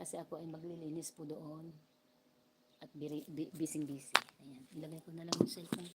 kasi ako ay maglilinis po doon at busy-busy. Ayan, ilagay ko na lang yung cellphone.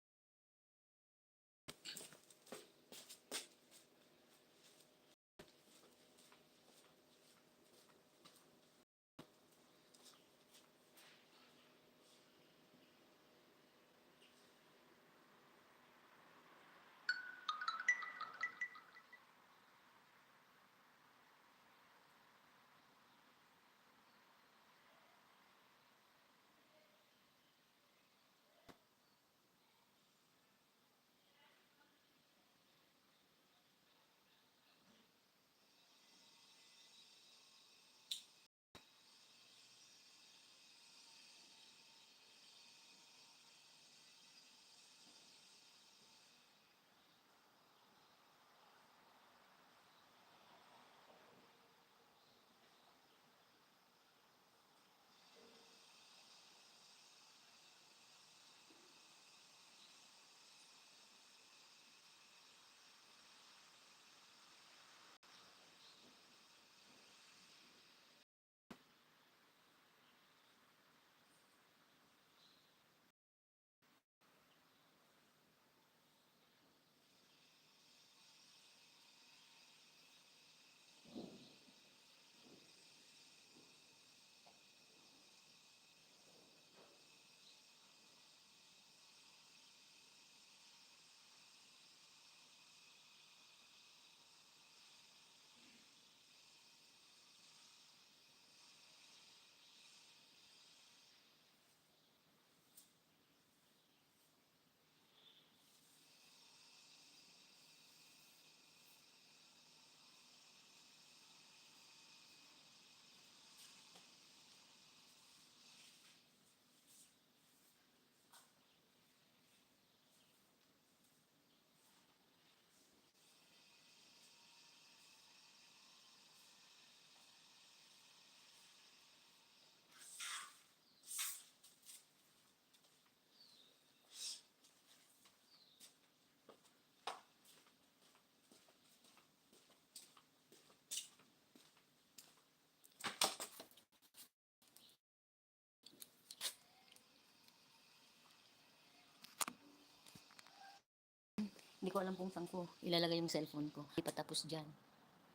Hindi ko alam kung saan ko ilalagay yung cellphone ko. Hindi pa tapos dyan.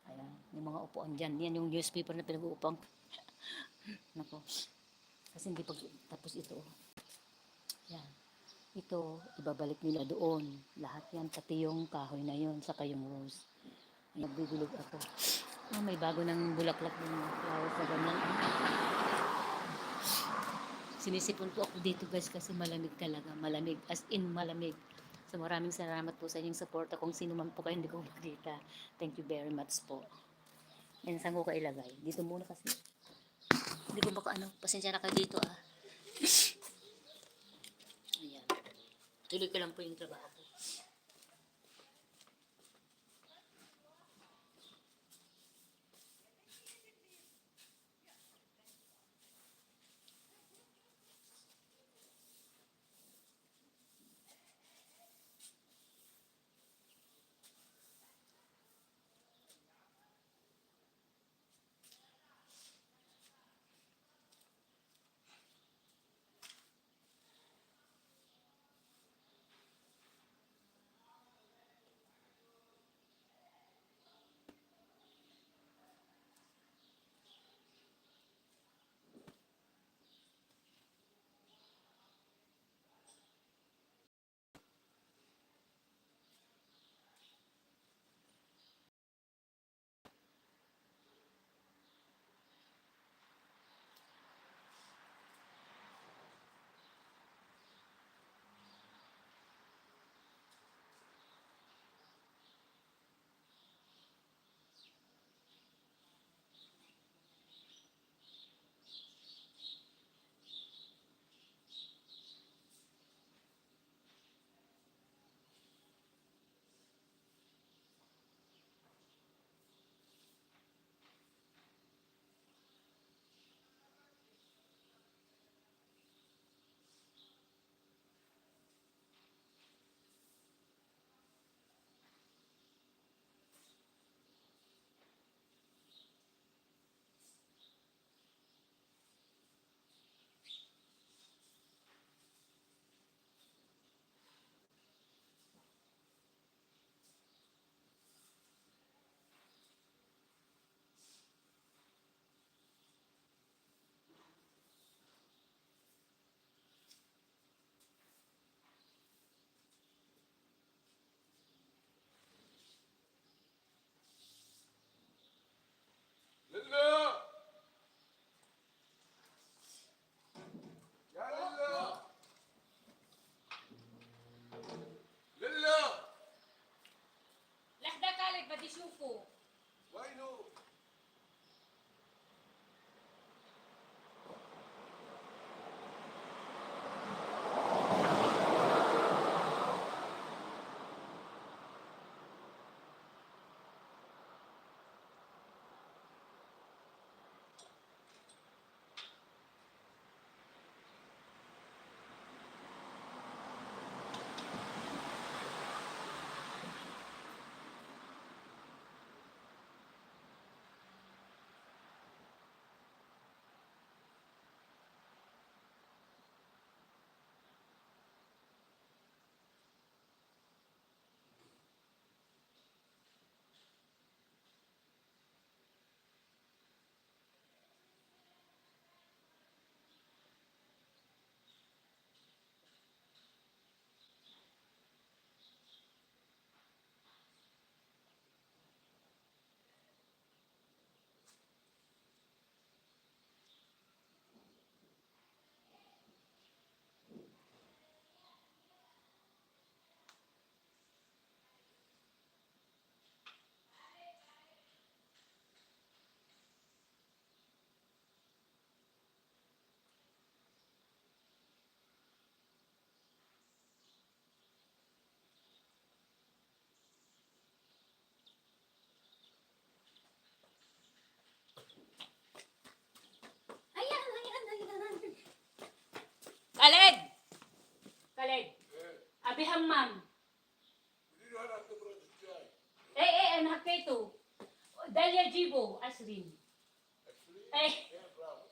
Ayan, yung mga upuan dyan. Yan yung newspaper na pinag-uupang. Nako. Kasi hindi pa tapos ito. Yan. Ito, ibabalik nila doon. Lahat yan, pati yung kahoy na yun, saka yung rose. Nagbibilog ako. Oh, may bago ng bulaklak ng flowers na ganyan. Sinisipon po ako dito guys kasi malamig talaga. Malamig, as in malamig. So maraming salamat po sa inyong support. Kung sino man po kayo hindi ko makita. Thank you very much po. Yan, saan ko kailagay? Dito muna kasi. Hindi ko baka ano, pasensya na kayo dito ah. Ayan. Tuloy ko lang po yung trabaho. po. Why no? Ayan, ayan, ayan. Khaled! Khaled! Abihang ma'am. We didn't have to bring the guy. Anak kayo. Dalia Jibo, Asrin. Actually, Eh. yeah, bravo.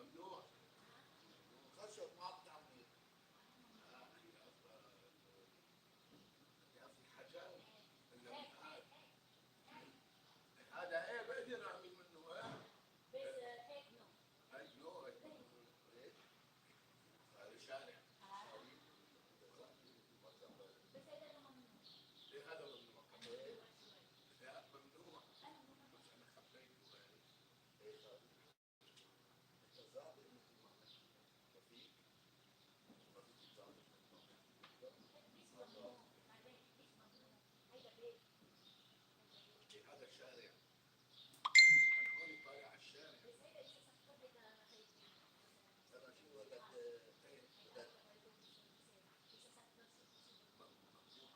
ممنوع. خشب مقطع من في حجاوي هذا ايه بقدر اعمل منه ايه اي نو هذا شارع إيه هذا ممنوع لا ممنوع بس انا خبيته ايه انت ظابط مثل ما ما في ظابط إيه هذا شارع انا هون طالع على الشارع ترى شو بدك ايه بدك ممنوع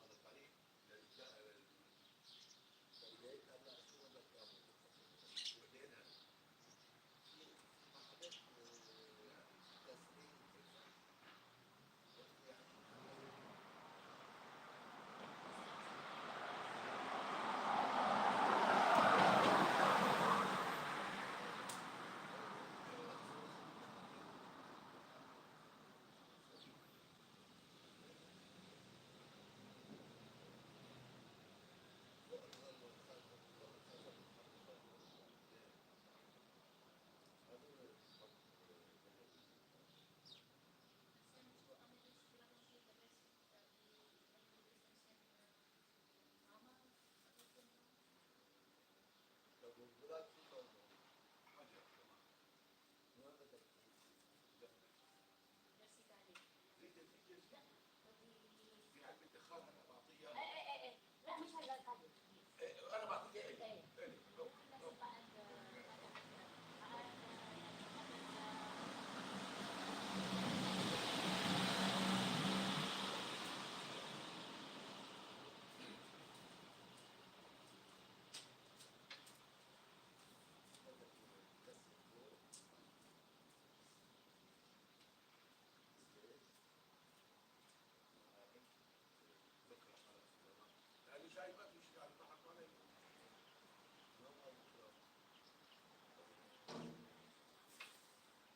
على طريق للبيت هلا شو بدك تعمل وبعدين ما حدث تسريب حجر كمان في علبة دخان انا بعطيها انا بعطيها الي بكره خلاص تمام لاني جاي ما في شيء على البحر ولا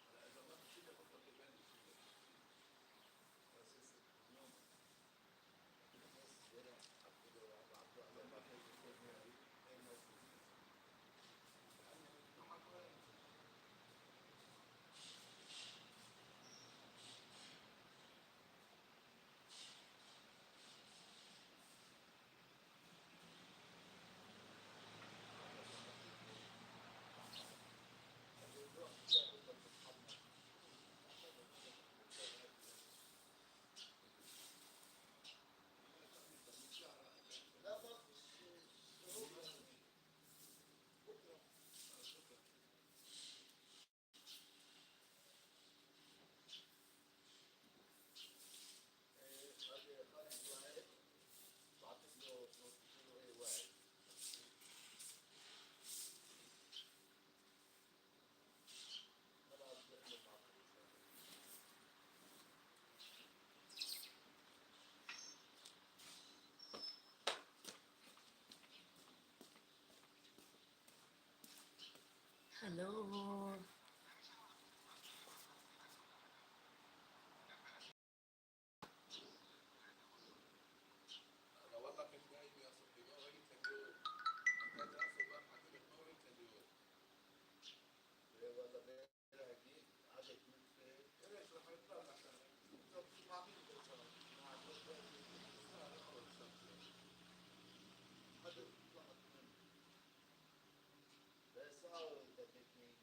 هلا اذا ما في شيء بفضل يبلش Hello. انا والله كنت نايم يا صاحبي ما وعيت اليوم انت تعرف البارحه قلت ما وعيت اليوم والله بيرها هيك عادت مثل ايش رح يطلع مع مين بيطلع؟ مع اول شخص هذا طلعت منه بس تكنيك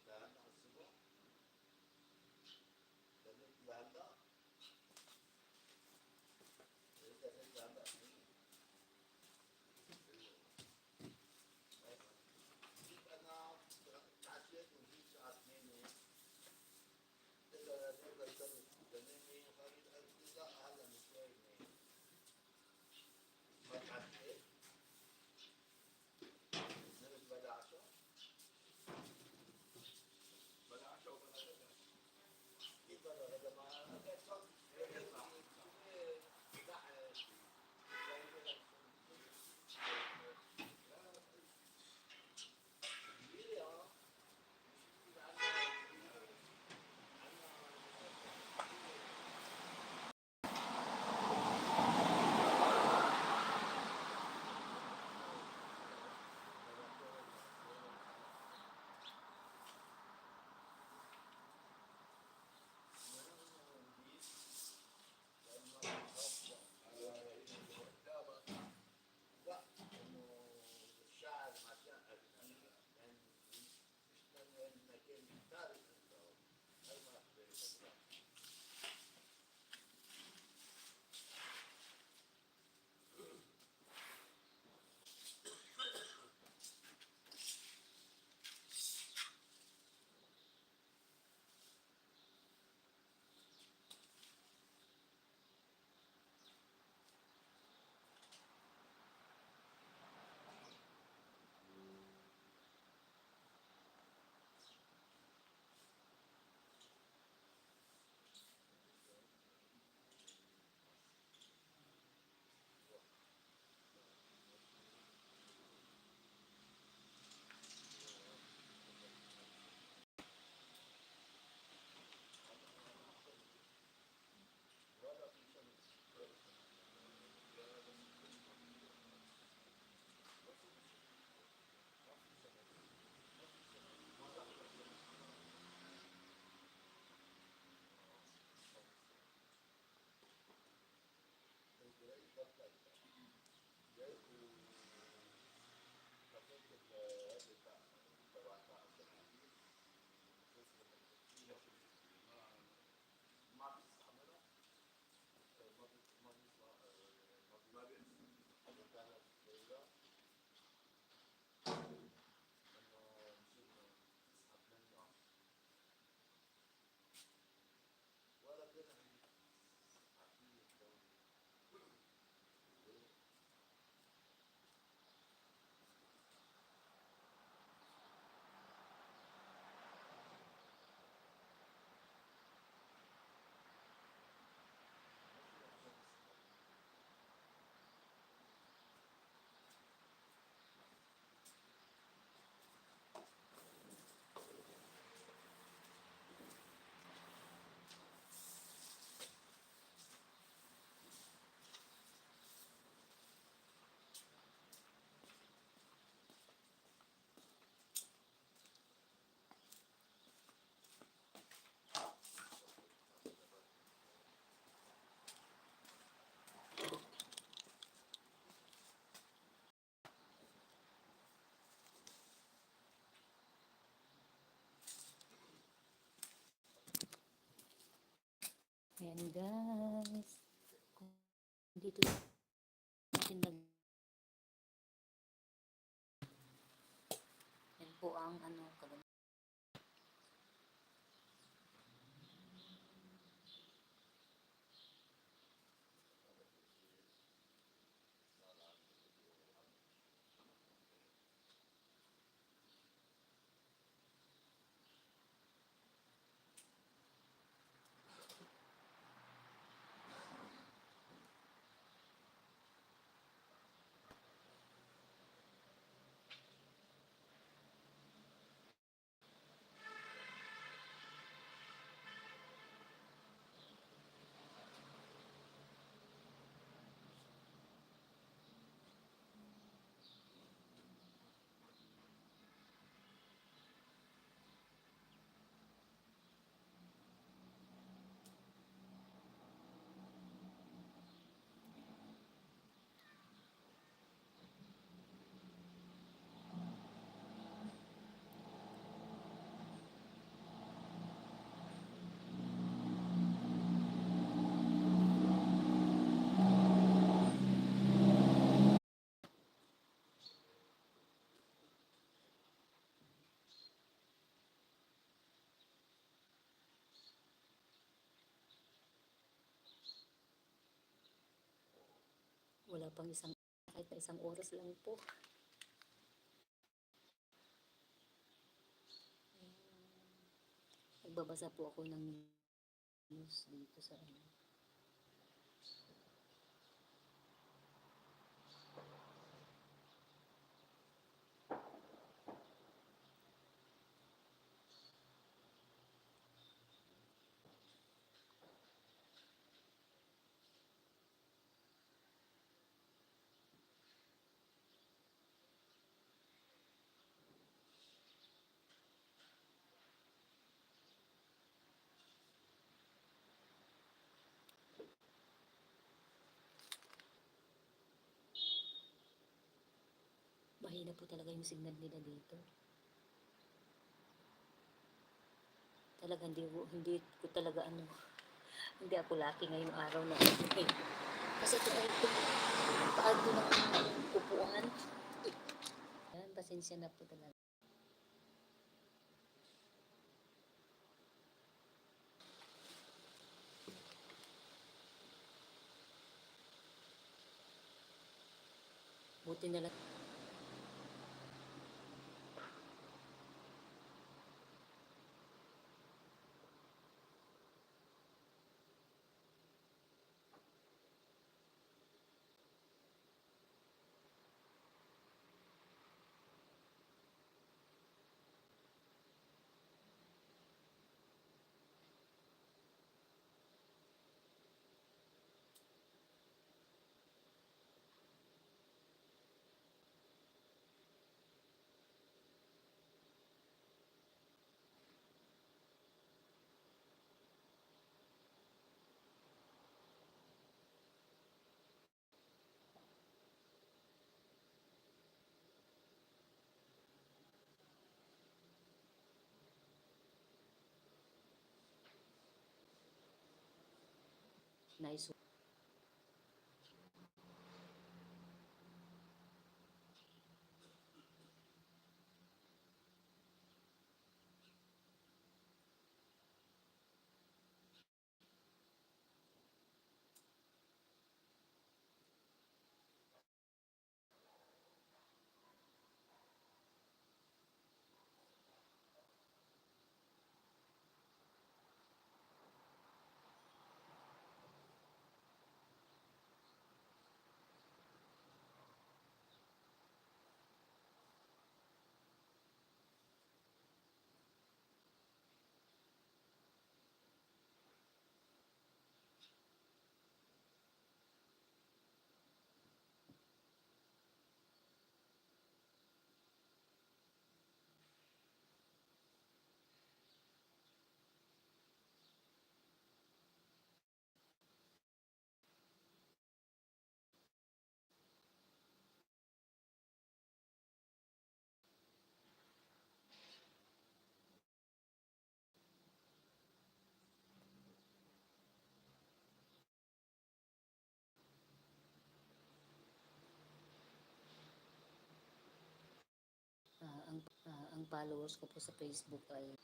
Ayan guys. Kung dito natin yan po ang ano, wala pang isang, kahit na isang oras lang po. Nagbabasa po ako ng news dito sa ano. Mahina po talaga yung signal nila dito. Talaga hindi ko talaga ano, hindi ako lucky ngayong araw na ito. Kasi ito ay paado ng upuan. Yan, pasensya na po talaga. Buti na lang. Nice. followers ko po sa Facebook ay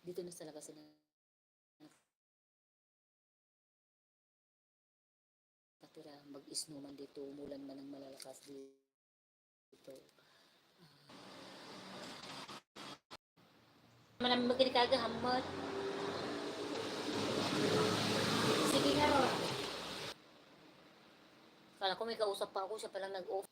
dito na talaga sila nakatira. Mag-snow man dito, umulan man ng malalakas dito. Marami magkita hamot. Sige nga ro. Kala ko may kausap pa ako, siya palang nag-off.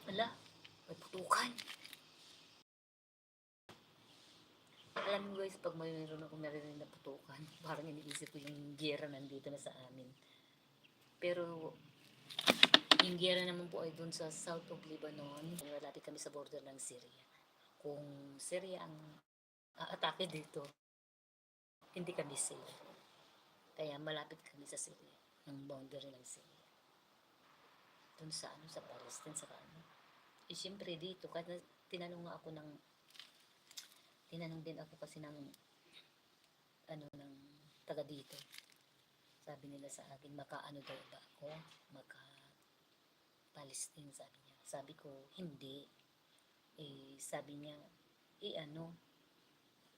Ala, may putukan. Alam mo guys, pag mayroon ako narinig na putukan, parang iniisip ko yung giyera nandito na sa amin. Pero yung giyera naman po ay dun sa south of Lebanon. Malapit kami sa border ng Syria. Kung Syria ang aatake dito, hindi kami safe. Kaya malapit kami sa Syria, ng boundary ng Syria. Dun sa ano, sa Palestine, sa ano. Eh syempre dito, kada tinanong nga ako ng tinanong din ako kasi ng ano ng taga dito. Sabi nila sa akin, maka-ano daw ba ako? Maka-Palestine, sabi niya. Sabi ko, hindi. Eh, sabi niya, ano,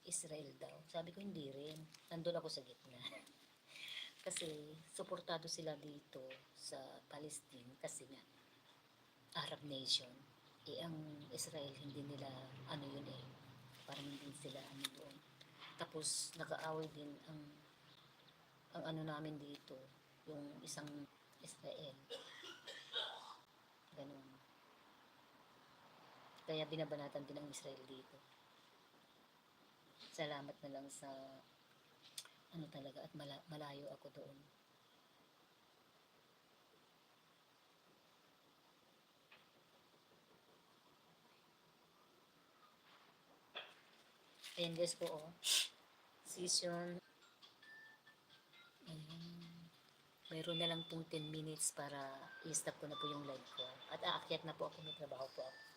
Israel daw. Sabi ko, hindi rin. Nandun ako sa gitna. Kasi, suportado sila dito sa Palestine kasi nga, Arab nation. Eh, ang Israel, hindi nila, ano yun eh, parang hindi sila ano doon. Tapos, nag-aaway din ang ano namin dito, yung isang Israel. Ganun. Kaya binabanatan din ang Israel dito. Salamat na lang sa ano talaga at malayo ako doon. Ayan guys po oh. Season. Ayan. Mayroon na lang pong 10 minutes para i-stop ko na po yung live ko. At aakyat na po ako, may trabaho po ako.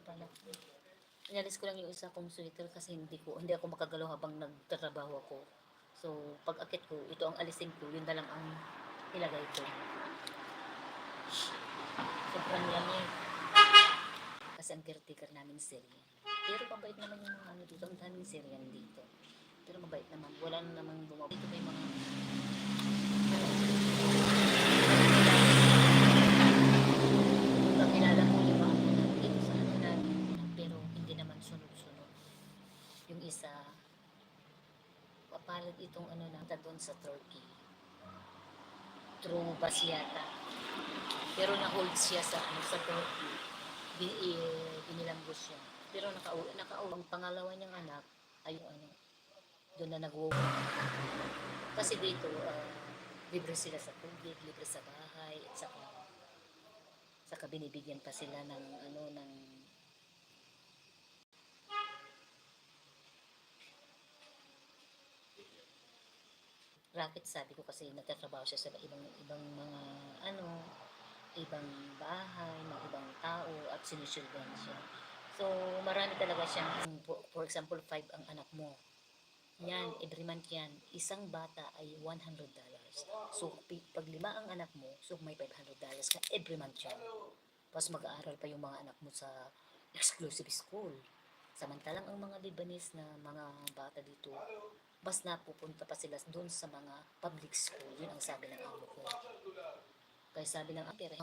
pala. Inalis ko lang yung isa kong sweater kasi hindi ako makagalaw habang nagtatrabaho ako. So, pag akit ko, ito ang alisin ko, yun na lang ang ilagay ko. Sobrang lamig. Kasi ang caretaker namin Syrian. Pero mabait naman yung mga ano dito. Ang daming Syrian dito. Pero mabait naman. Wala na namang bumabait. Dito may mga kakilala ko yung mga dito sa ano na, pero hindi naman sunod-sunod. Yung isa, papalit itong ano na doon sa Turkey. True bus yata. Pero na-hold siya sa ano sa Turkey. Binilanggo siya. Pero nakauwi. Ang pangalawa niyang anak ay ano, doon na nag-work. Kasi dito, libre sila sa tubig, libre sa bahay, at saka binibigyan pa sila ng ano, ng racket. Sabi ko kasi nagtatrabaho siya sa ibang mga ano, ibang bahay, ng ibang tao at sinusulban siya. So, marami talaga siyang, for example, 5 ang anak mo. Yan, every month yan. Isang bata ay $100. So, pag 5 ang anak mo, so may $500 ka every month yan. Tapos mag-aaral pa yung mga anak mo sa exclusive school. Samantalang ang mga Lebanese na mga bata dito, bas napupunta pa sila doon sa mga public school. Yun ang sabi ng amo ko. Kaya sabi ng apere,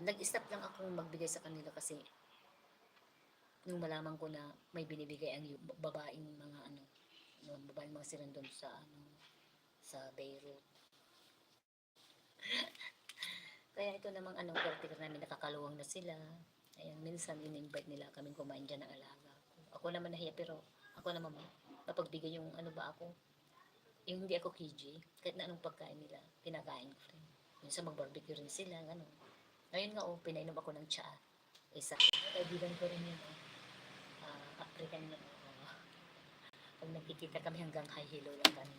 nag-stop lang akong magbigay sa kanila kasi nung malaman ko na may binibigay ang babaeng mga ano, babaeng mga silang doon sa ano, sa Beirut. Kaya ito namang anong caretaker namin, nakakaluwang na sila. Ayan, minsan in-invite nila kaming kumain dyan ng alaga. Ako naman nahiya, pero ako naman napagbigay yung ano ba ako, yung hindi ako KG, kahit na anong pagkain nila, pinakain ko rin. Minsan mag-barbecue rin sila, gano'n. Ngayon nga, pinainom ako ng tsaa. Isa, kaibigan ko rin yun, African yun. Pag nagkikita kami hanggang high hello lang kami.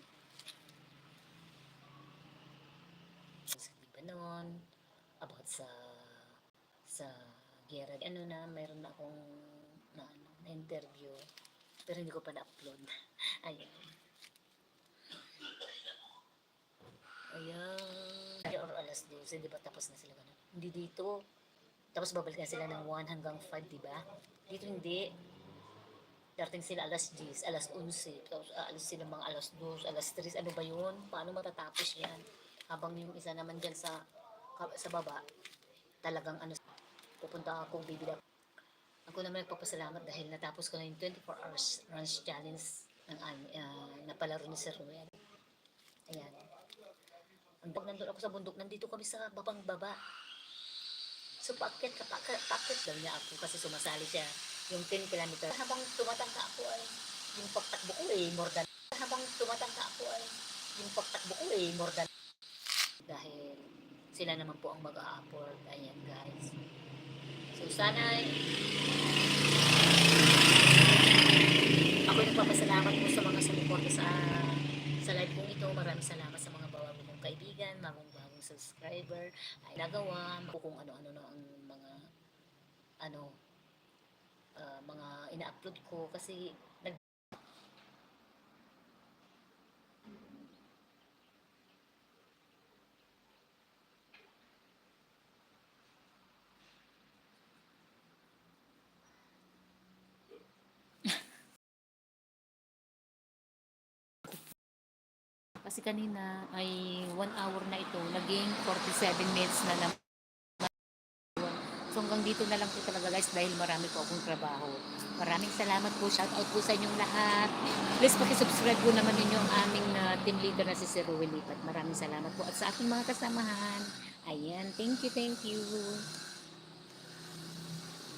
Sa Lebanon, about sa gera. Ano na, mayroon na akong na interview, pero hindi ko pa na-upload. Ayan. Ayan. Or alas 12, di ba tapos na sila ganun? Hindi dito. Tapos babalik na sila ng 1 hanggang 5, di ba? Dito hindi. Darating sila alas 10, alas 11. Tapos alis sila mga alas 2, alas 3. Ano ba yun? Paano matatapos yan? Habang yung isa naman dyan sa baba, talagang ano, pupunta ako, bibili ako. Ako naman nagpapasalamat dahil natapos ko na yung 24 hours lunch challenge ng napalaro ni Sir Ruel. Ayan. Pag nandun ako sa bundok, nandito kami sa babang-baba. So, paakit daw niya ako kasi sumasali siya yung 10 kilometer. Habang tumatangka ako ay yung pagtakbo ko more than. Dahil sila naman po ang mag-a-afford. Ayan, guys. So, sana ako nagpapasalamat po sa mga sumuporta sa live kong ito. Maraming salamat sa mga bagong kong kaibigan, bagong subscriber, ay nagawa, kung ano-ano na ang mga mga ina-upload ko kasi kasi kanina ay 1 hour na ito, naging 47 minutes na lang. So hanggang dito na lang po talaga guys dahil marami po akong trabaho. Maraming salamat po. Shout out po sa inyong lahat. Please pakisubscribe po naman ninyo ang aming team leader na si Sir Ruel Lipat. Maraming salamat po at sa aking mga kasamahan. Ayan, thank you.